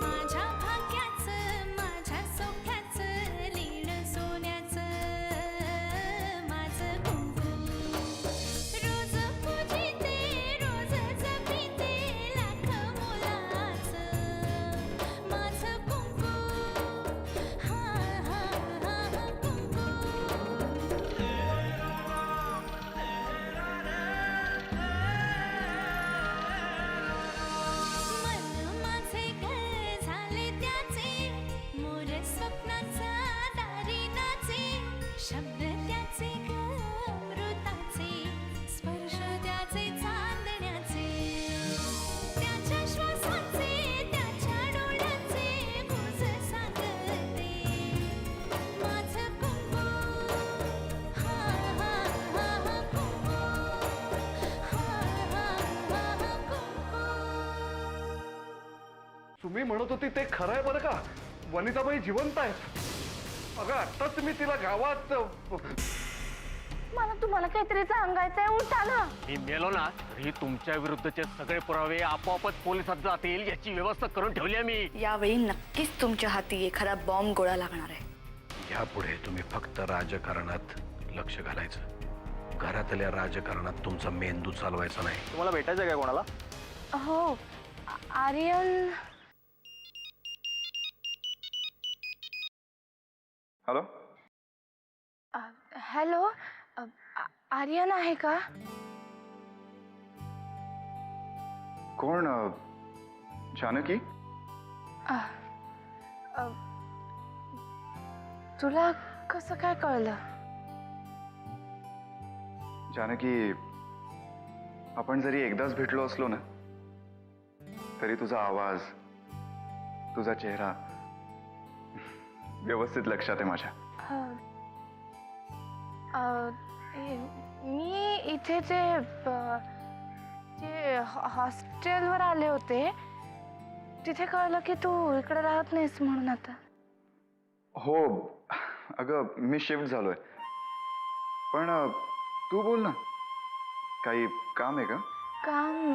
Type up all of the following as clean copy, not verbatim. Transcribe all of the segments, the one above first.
माझ्या भाग्याचं माझ्या सौख्याचं लीन सोन्याचं माझं कुंकू रोज पूजिते रोज जपिते लाख मोलाचं माझं कुंकू हा हा हा कुंकू मन माझे घर झाले त्याचे मोर स्वप्नाचा दारी नाचे शब्द त्याचे अमृताचे स्पर्श त्याचे चांदण्याचे त्याच्या श्वासाचे त्याच्या डोळ्याचे गुज सांगते माझं कुंकू हा हा हा कुंकू हा हा हा कुंकू तुम्ही म्हणत होती ते खरं आहे बरं का? वनिताबाई जिवंत आहेत. अगं आत्ताच मी तिला गावात मला तुम्हाला काहीतरी सांगायचंय, उठा ना. मी मेलो ना तरी तुमच्या विरुद्धचे सगळे पुरावे आपोआपच पोलिसात जातील याची व्यवस्था करून ठेवली आहे मी. यावेळी नक्कीच तुमच्या हाती एखादा बॉम्ब गोळा लागणार आहे. यापुढे तुम्ही फक्त राजकारणात लक्ष घालायचं. घरातल्या राजकारणात तुमचा मेंदू चालवायचा नाही. तुम्हाला भेटायचं काय कोणाला? हो, आर्यन. हॅलो. हॅलो, आर्यन आहे का? कोण? जानकी? तुला कसं काय कळलं? जानकी, आपण जरी एकदाच भेटलो असलो ना तरी तुझा आवाज तुझा चेहरा व्यवस्थित लक्षात आहे माझ्या. मी इथे ते हॉस्टेलवर आले होते, तिथे कळलं की तू इकडे राहत नाहीस म्हणून. आता हो, अगं मी शिफ्ट झालोय. पण तू बोल ना, काही काम आहे का? काम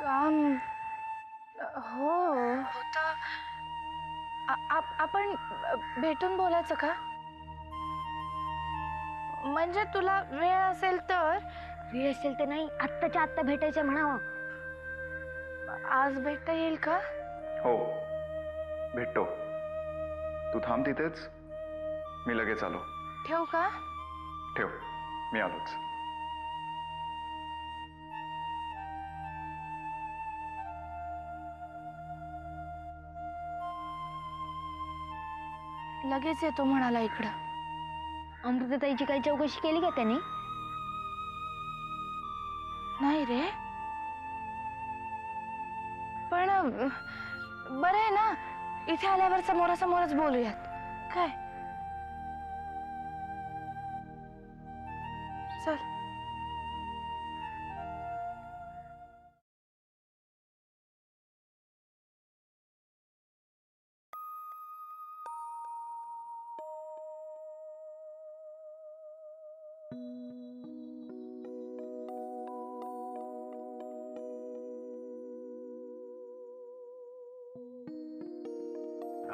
काम हो होतं. आपण भेटून बोलायचं का? म्हणजे तुला वेळ असेल तर. वेळ असेल तर नाही, आत्ताच्या आत्ता भेटायचं म्हणावं. आज भेटता येईल का? हो, भेटतो. तू थांब तिथेच, मी लगेच आलो. ठेवू का? ठेव, मी आलोच. लगेच येतो म्हणाला इकडं. अमृताताईची काही चौकशी केली का त्याने? नाही रे, पण बरं आहे ना, इथे आल्यावर समोरासमोरच बोलूयात. काय चल.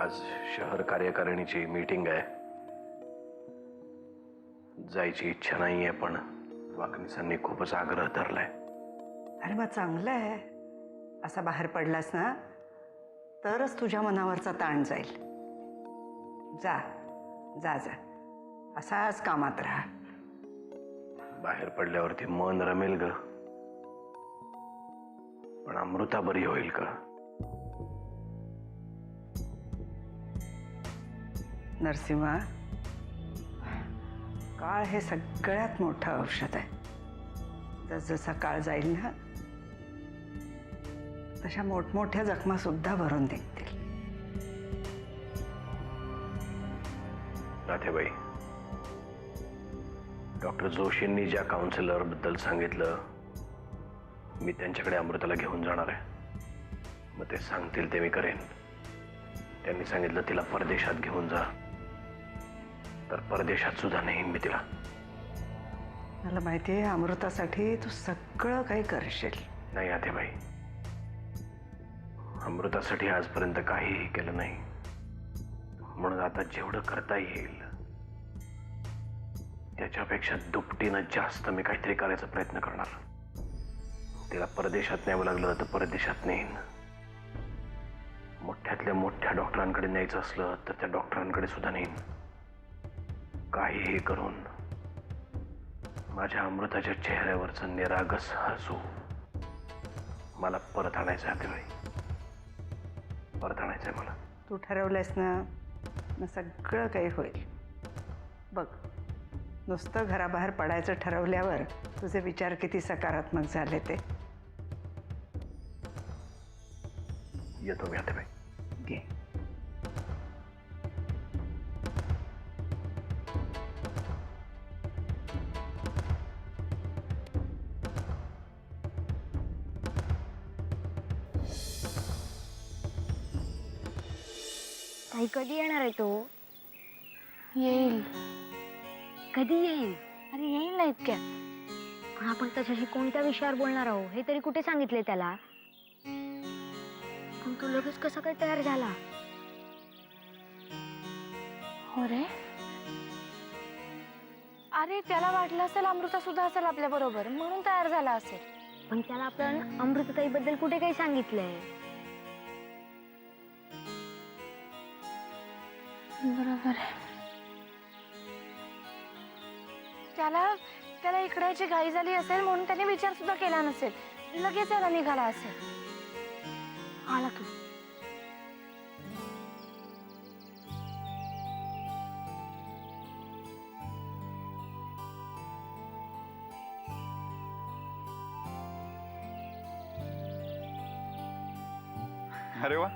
आज शहर कार्यकारिणीची मीटिंग आहे. जायची इच्छा नाहीये, पण वाकणीसांनी खूपच आग्रह धरलाय. अरे मग चांगलं आहे. असा बाहेर पडलास ना तरच तुझ्या मनावरचा ताण जाईल. जा जा जा, असाच कामात राहा. बाहेर पडल्यावरती मन रमेल ग, पण अमृता बरी होईल का? नरसिंहा, काळ हे सगळ्यात मोठं औषध आहे. जसजसा काळ जाईल ना तशा मोठमोठ्या जखमा सुद्धा भरून निघतील. राधेबाई, डॉक्टर जोशींनी ज्या काउन्सिलर बद्दल सांगितलं, मी त्यांच्याकडे अमृताला घेऊन जाणार आहे. मग ते सांगतील ते मी करेन. त्यांनी सांगितलं तिला परदेशात घेऊन जा, तर परदेशात सुद्धा नेईन मी तिला. मला माहिती आहे अमृतासाठी तू सगळं काही करशील. नाही राधेबाई, अमृतासाठी आजपर्यंत काहीही केलं नाही, म्हणून आता जेवढं करता येईल त्याच्यापेक्षा दुपटीनं जास्त मी काहीतरी करायचा प्रयत्न करणार. तिला परदेशात न्यावं लागलं तर परदेशात नेईन. मोठ्यातल्या मोठ्या डॉक्टरांकडे न्यायचं असलं तर त्या डॉक्टरांकडे सुद्धा नेईन. काहीही करून माझ्या अमृताच्या चेहऱ्यावरचं निरागस हसू मला परत आणायचं आहे. त्यावेळी परत आणायचं आहे मला. तू ठरवलंयस ना, मग सगळं काही होईल. बघ, नुसतं घराबाहेर पडायचं ठरवल्यावर तुझे विचार किती सकारात्मक झाले ते. येतो मी आता बाई. घे. ताई कधी येणार आहे तो? येईल. कधी येईल? अरे येईल ना इतक्यात. पण आपण त्याच्याशी कोणत्या विषयावर बोलणार आहोत हे तरी कुठे सांगितले त्याला? पण तो लगेच कसा काय तयार झाला? हो रे. अरे त्याला वाटलं असेल अमृता सुद्धा असेल आपल्या बरोबर, म्हणून तयार झाला असेल. पण त्याला आपण अमृतताईबद्दल कुठे काही सांगितलंय? बरोबर आहे. त्याला इकडे यायची घाई झाली असेल म्हणून त्याने विचार सुद्धा केला नसेल. लगेच याला निघाला असेल. आला तू. अरे वा,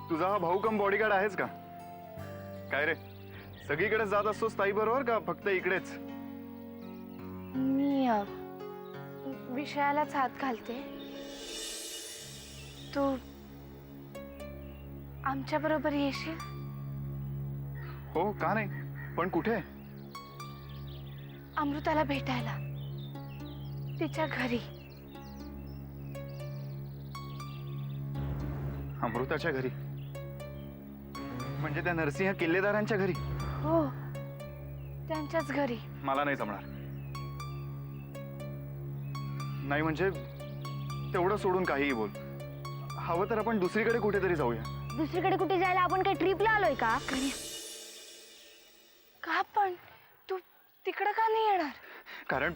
तुझा हा भाऊ कम बॉडीगार्ड आहेच का? काय रे, सगळीकडे जात असतोस ताई बरोबर का फक्त इकडेच? मी विषयालाच हात घालते. तू आमच्या बरोबर येशील? हो, का नाही, पण कुठे? अमृताला भेटायला, तिच्या घरी. अमृताच्या घरी? म्हणजे त्या नरसिंह किल्लेदारांच्या घरी? हो, त्यांच्याच घरी. मला नाही जमणार. नाही म्हणजे तेवढं सोडून काहीही बोल. हवं तर आपण दुसरीकडे कुठेतरी जाऊया. दुसरीकडे कुठे जायला? आपण काही ट्रिपला आलोय का? का पण तू तिकडं का नाही येणार? कारण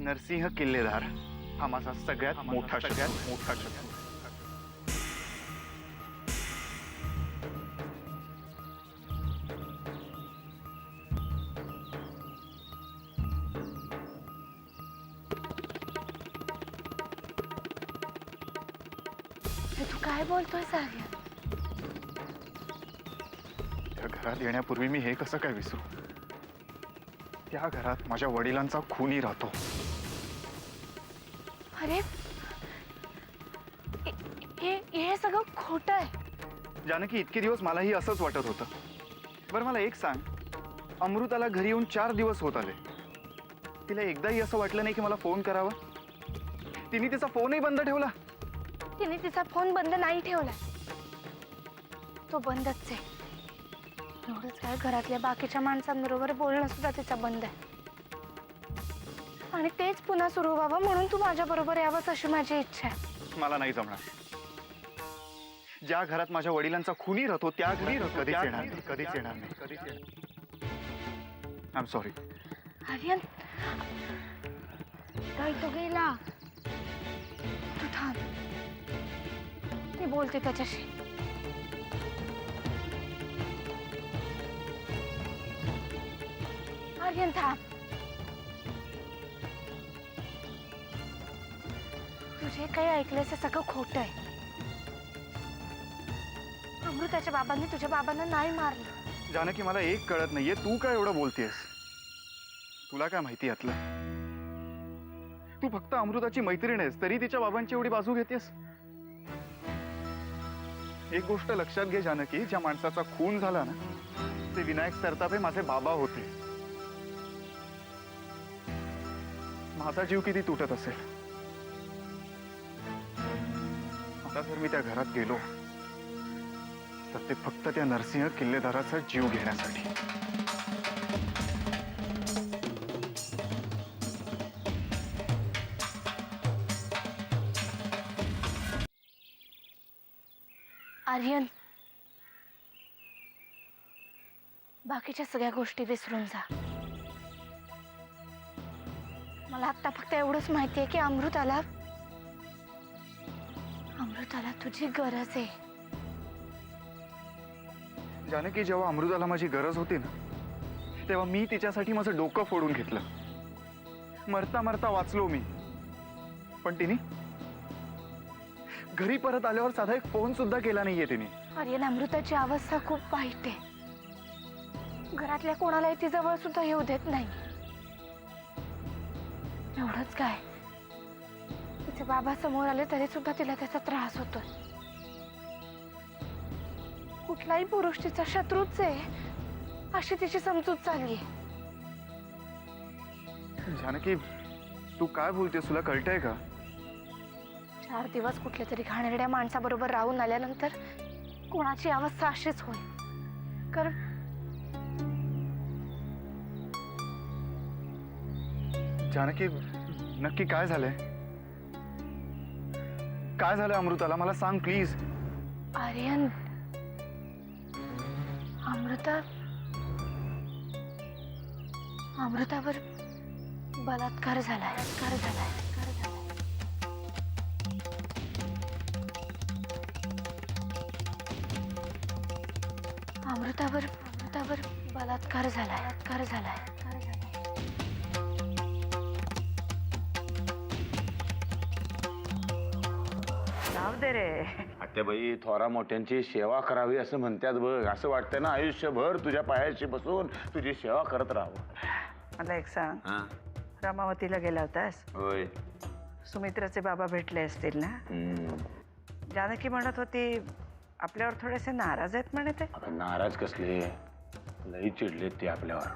नरसिंह किल्लेदार हा माझा सगळ्यात मोठा शत्रू. हे तू काय बोलतोय सारिया? त्या घरात येण्यापूर्वी मी हे कसं काय विसरू? त्या घरात माझ्या वडिलांचा खूनी राहतो. अरे हे सगळं खोटं आहे. जानकी, इतके दिवस मलाही असंच वाटत होतं. बरं मला एक सांग, अमृताला घरी येऊन 4 दिवस होत आले. तिला एकदाही असं वाटलं नाही की मला फोन करावा? तिने तिचा फोनही बंद ठेवला. तिने तिचा फोन बंद नाही ठेवला, तो बंदच आहे. एवढंच काय, घरातल्या बाकीच्या माणसांबरोबर बोलणं सुद्धा तिचा बंद आहे. आणि तेच पुन्हा सुरू व्हावं म्हणून तू माझ्या बरोबर यावंस अशी माझी इच्छा आहे. मला नाही जमणार. ज्या घरात माझ्या वडिलांचा खूनी राहतो त्या घरी कधीच येणार नाही. I am sorry. आर्यन, ताई तो गेला. तू थांब, मी बोलते त्याच्याशी. आर्यन थांब. तुझे काही ऐकलंस हे सगळं खोटं आहे. अमृताच्या बाबांनी तुझ्या बाबांना नाही मारलं. जानकी, मला एक कळत नाहीये, तू काय एवढं बोलतेस? तुला काय माहिती यातलं? तू फक्त अमृताची मैत्रीण आहेस तरी तिच्या बाबांची एवढी बाजू घेतेस. एक गोष्ट लक्षात घे जानकी, ज्या माणसाचा खून झाला ना ते विनायक सरतापे माझे बाबा होते. माझा जीव किती तुटत असेल आता जर मी त्या घरात गेलो तर ते फक्त त्या नरसिंह किल्लेदाराचा जीव घेण्यासाठी. आर्यन, बाकीच्या सगळ्या गोष्टी विसरून जा. मला आता फक्त एवढंच माहिती आहे की अमृताला तुझी गरज आहे. जानकी, जेव्हा अमृताला माझी गरज होती ना, तेव्हा मी तिच्यासाठी माझं डोकं फोडून घेतलं. मरता मरता वाचलो मी. पण तिने घरी परत आल्यावर साधा एक फोन सुद्धा केला नाहीये तिने. आर्यन, अमृताची अवस्था खूप वाईट आहे. घरातल्या कोणालाही ती जवळ सुद्धा येऊ देत नाही. एवढंच काय, तिचे बाबा समोर आले तरी सुद्धा तिला त्याचा त्रास होतोय. कुठलाही पुरुष तिचा शत्रूच आहे अशी तिची समजूत चालली. जानकी, तू काय बोलतेस? तुला कळतंय का? 4 दिवस कुठल्या तरी घाणेरड्या माणसाबरोबर राहून आल्यानंतर कोणाची अवस्था अशीच होईल. कारण जानकी, नक्की काय झालंय? काय झालं अमृताला? मला सांग प्लीज. आर्यन, अमृतावर बलात्कार झालाय. अमृतावर बलात्कार झालाय. जाऊ दे रे. आत्याबाई, थोरा मोठ्यांची सेवा करावी असं म्हणतात बघ. असं वाटतं ना आयुष्यभर तुझ्या पायाशी बसून तुझी सेवा करत राहावं. मला एक सांग, हा, रामावतीला गेला होतास? होय. सुमित्राचे बाबा भेटले असतील ना? जानकी म्हणत होती आपल्यावर थोडेसे नाराज आहेत म्हणे ते. आता नाराज कसले, लई चिडलेत ते आपल्यावर.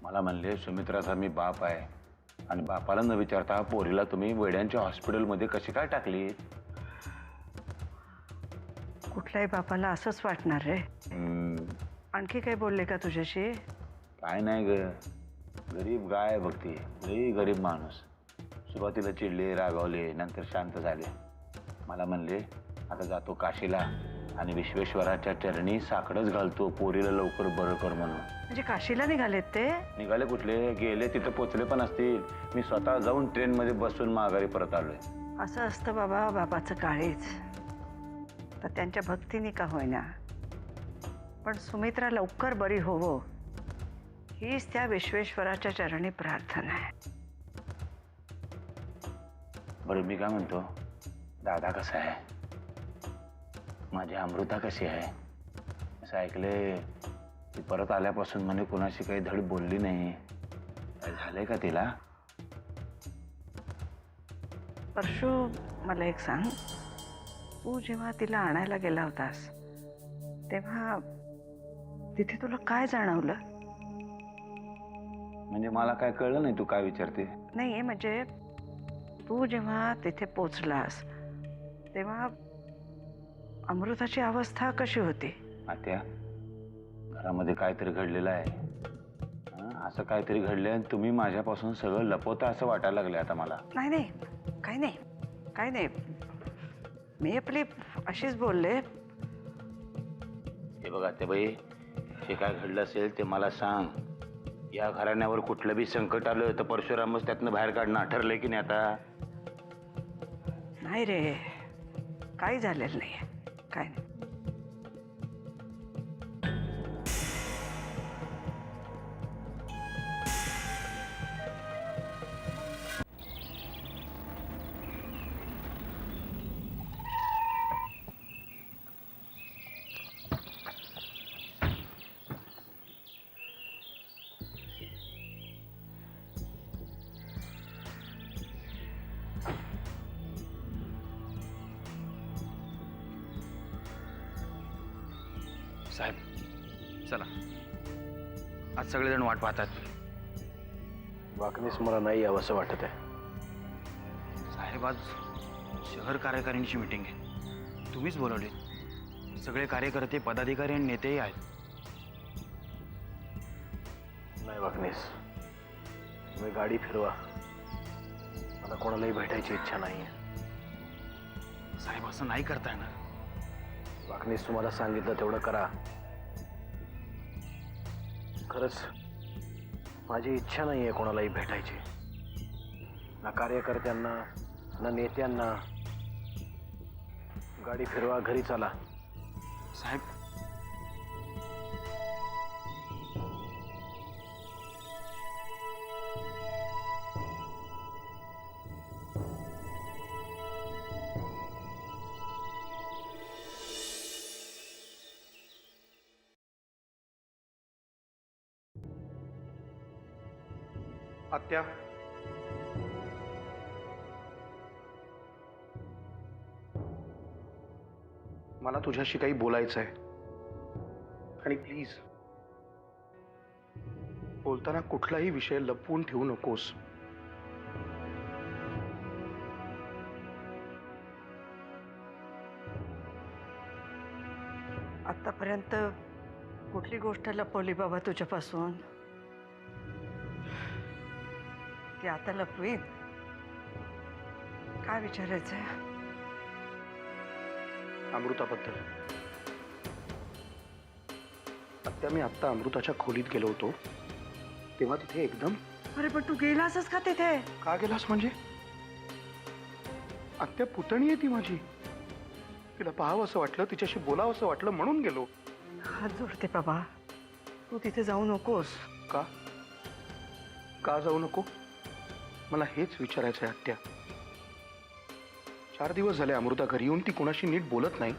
मला म्हणले सुमित्राचा मी बाप आहे आणि बापाला न विचारता पोरीला तुम्ही वेड्यांच्या हॉस्पिटलमध्ये कशी काय टाकली? कुठल्याही बापाला असंच वाटणार रे. आणखी काही बोलले का तुझ्याशी? काय नाही ग, गरीब गाय बघते, लई गरीब माणूस. सुरुवातीला चिडले, रागावले, नंतर शांत झाले. मला म्हणले आता जातो काशीला आणि विश्वेश्वराच्या चरणी साकडच घालतो, पोरीला लवकर बरं कर म्हणून. म्हणजे काशीला निघालेत ते? निघाले कुठले, गेले तिथं पोचले पण असतील. मी स्वतः जाऊन ट्रेनमध्ये बसून माघारी परत आलोय. असं असतं बाबा, बाबाचं काळीज. तर त्यांच्या भक्तीने का होईना, पण सुमित्रा लवकर बरी होवो हीच त्या विश्वेश्वराच्या चरणी प्रार्थना आहे. बरं, मी काय म्हणतो, दादा कसा आहे, माझी अमृता कशी आहे? असं ऐकले ती परत आल्यापासून म्हणे कुणाशी काही धड बोलली नाही. काय झालंय का तिला? परशू, मला एक सांग, तू जेव्हा तिला आणायला गेला होतास तेव्हा तिथे तुला काय जाणवलं? म्हणजे मला काय कळलं नाही, तू काय विचारते? नाही म्हणजे तू जेव्हा तिथे पोचलास तेव्हा अमृताची अवस्था कशी होती? आत्या, घरामध्ये काहीतरी घडलेलं आहे. असं काहीतरी घडलंय आणि तुम्ही माझ्यापासून सगळं लपवता असं वाटायला लागलं आता मला. नाही नाही, काही नाही, मी आपली अशीच बोलले. हे बघा ते बाई, हे काय घडलं असेल ते मला सांग. या घराण्यावर कुठलं बी संकट आलं तर परशुरामच त्यातनं बाहेर काढणं ठरलंय की नाही आता? नाही रे, काही झालेलं नाही, काय नाही. साहेब, चला, आज सगळेजण वाट पाहतात. वाकणीस मला नाही यावं असं वाटत आहे. साहेब, आज शहर कार्यकारिणीची मीटिंग आहे. तुम्हीच बोलवले. सगळे कार्यकर्ते, पदाधिकारी आणि नेतेही आहेत. नाही वागणेस, तुम्ही गाडी फिरवा. मला कोणालाही भेटायची इच्छा नाहीये. साहेब, असं नाही करता येणार. वागणेस, तुम्हाला सांगितलं तेवढं करा. खरंच माझी इच्छा नाहीये कोणालाही भेटायची, ना कार्यकर्त्यांना ना नेत्यांना. गाडी फिरवा, घरी चला. साहेब, आत्या, मला तुझ्याशी काही बोलायचं आहे. आणि प्लीज बोलताना कुठलाही विषय लपवून ठेवू नकोस. आतापर्यंत कुठली गोष्ट लपवली बाबा तुझ्यापासून? ती आता लपवीन? काय विचारायचंय? अमृताबद्दल. आत्या, मी आत्ता अमृताच्या खोलीत गेलो होतो तेव्हा तिथे एकदम. अरे पण तू गेलासच का तिथे? का गेलास म्हणजे? आत्या, पुतणी आहे ती माझी. तिला पाहावं असं वाटलं, तिच्याशी बोलावं असं वाटलं म्हणून गेलो. हात जोडते बाबा, तू तिथे जाऊ नकोस. का? का जाऊ नको? मला हेच विचारायचं आहे आत्या. 4 दिवस झाले अमृता घरी येऊन ती कोणाशी नीट बोलत नाही.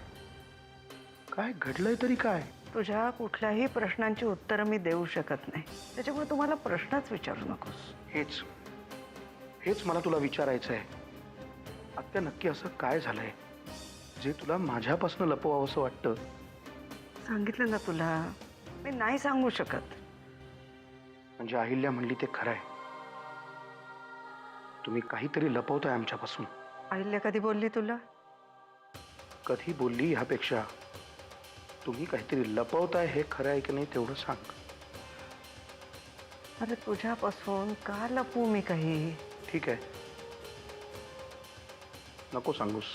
काय घडलंय तरी काय? तुझ्या कुठल्याही प्रश्नांची उत्तरं मी देऊ शकत नाही, त्याच्यामुळे तुम्हाला प्रश्नच विचारू नकोस. हेच मला तुला विचारायचं आहे आत्या. नक्की असं काय झालंय जे तुला माझ्यापासून लपवावं असं वाटतं? सांगितलं ना तुला, मी नाही सांगू शकत. म्हणजे अहिल्या म्हणली ते खरं आहे, तुम्ही काहीतरी लपवताय आमच्यापासून. अहिल्या कधी बोलली तुला? कधी बोलली ह्यापेक्षा तुम्ही काहीतरी लपवताय हे खरं आहे की नाही तेवढं सांग. अरे तुझ्यापासून का लपवू मी काही? ठीक आहे, नको सांगूस,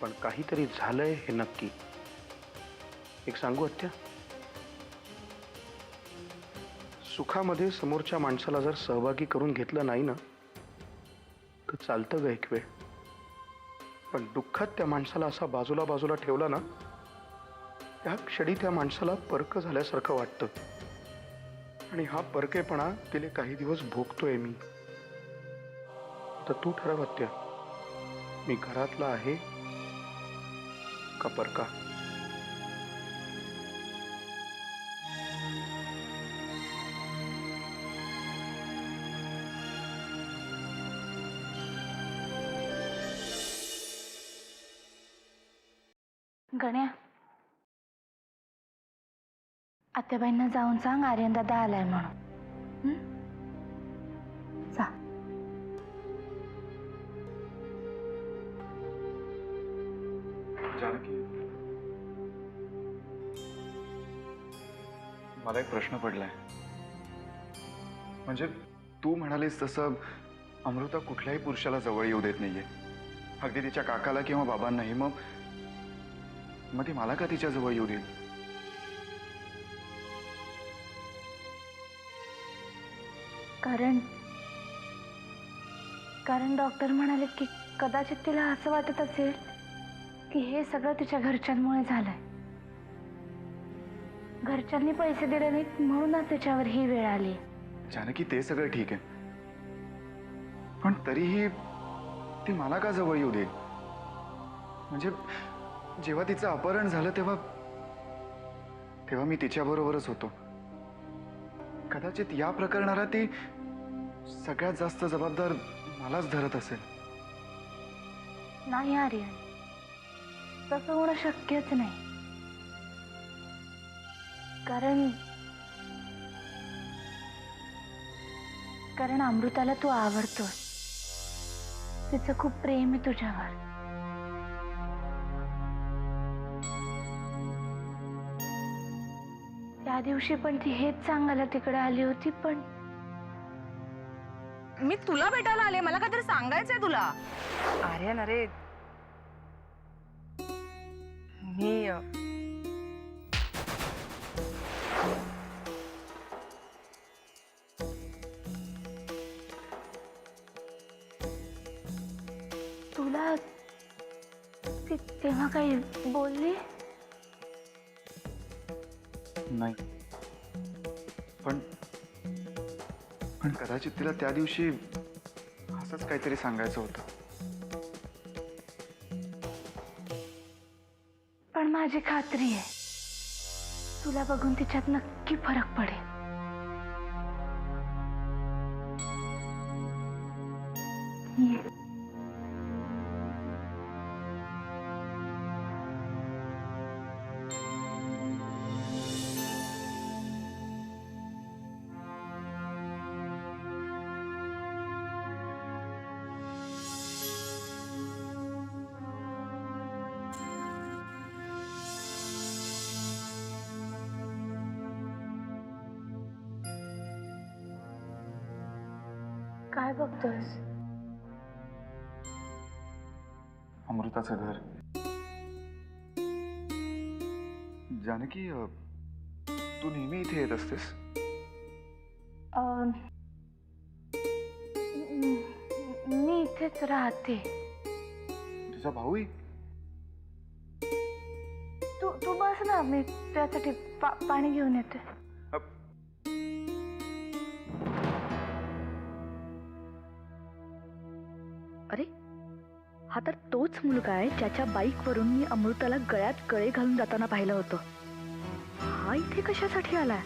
पण काहीतरी झालंय हे नक्की. एक सांगू आत्या, सुखामध्ये समोरच्या माणसाला जर सहभागी करून घेतलं नाही ना तर चालतं ग एक वेळ, पण दुःखात त्या माणसाला असा बाजूला बाजूला ठेवला ना त्या क्षणी त्या माणसाला परक झाल्यासारखं वाटतं. आणि हा परकेपणा गेले काही दिवस भोगतोय मी. तर तू ठरव आत्या, मी घरातला आहे का परका? गण्या, आत्याबाईंना जाऊन सांग आर्यन दादा आलाय म्हणून. जा. जानकी, मला एक प्रश्न पडलाय. म्हणजे तू म्हणालीस तसं अमृता कुठल्याही पुरुषाला जवळ येऊ देत नाहीये, अगदी तिच्या काकाला किंवा बाबांनाही. मग ती मला का तिच्या जवळ येऊ देईल? कारण डॉक्टर म्हणाले की कदाचित तिला असं वाटत असेल की हे सगळं तिच्या घरच्यांमुळे झालंय. घरच्यांनी पैसे दिले नाहीत म्हणूनच तिच्यावर ही वेळ आली. जानकी, ते सगळं ठीक आहे, पण तरीही ती मला का जवळ येऊ देईल? म्हणजे जेव्हा तिचं अपहरण झालं तेव्हा मी तिच्याबरोबरच होतो. कदाचित या प्रकरणाला ती सगळ्यात जास्त जबाबदार मलाच धरत असेल. नाही आर्यन, तसं होणं शक्यच नाही. कारण अमृताला तू आवडतोस, तिचं खूप प्रेम आहे तुझ्यावर. त्या दिवशी पण ती हेच सांगायला तिकडे आली होती, पण मी तुला भेटायला आले, मला काहीतरी सांगायचंय तुला. आर्यन, अरे मी तुला तेव्हा काही बोलली? नाही, पण पण कदाचित तिला त्या दिवशी असंच काहीतरी सांगायचं होतं. पण माझी खात्री आहे तुला बघून तिच्यात नक्की फरक पडेल. ये. काय बघतोस? अमृताचं घर. जानकी, तू नेहमी इथे येत असतेस? मी इथेच राहते. तुझा भाऊही? तू बस ना, मी त्यासाठी पाणी घेऊन येते. अरे, हा तर तोच मुलगा आहे ज्याच्या बाईकवरून मी अमृताला गळ्यात गळे घालून जाताना पाहिलं होतं. हा इथे कशासाठी आलाय?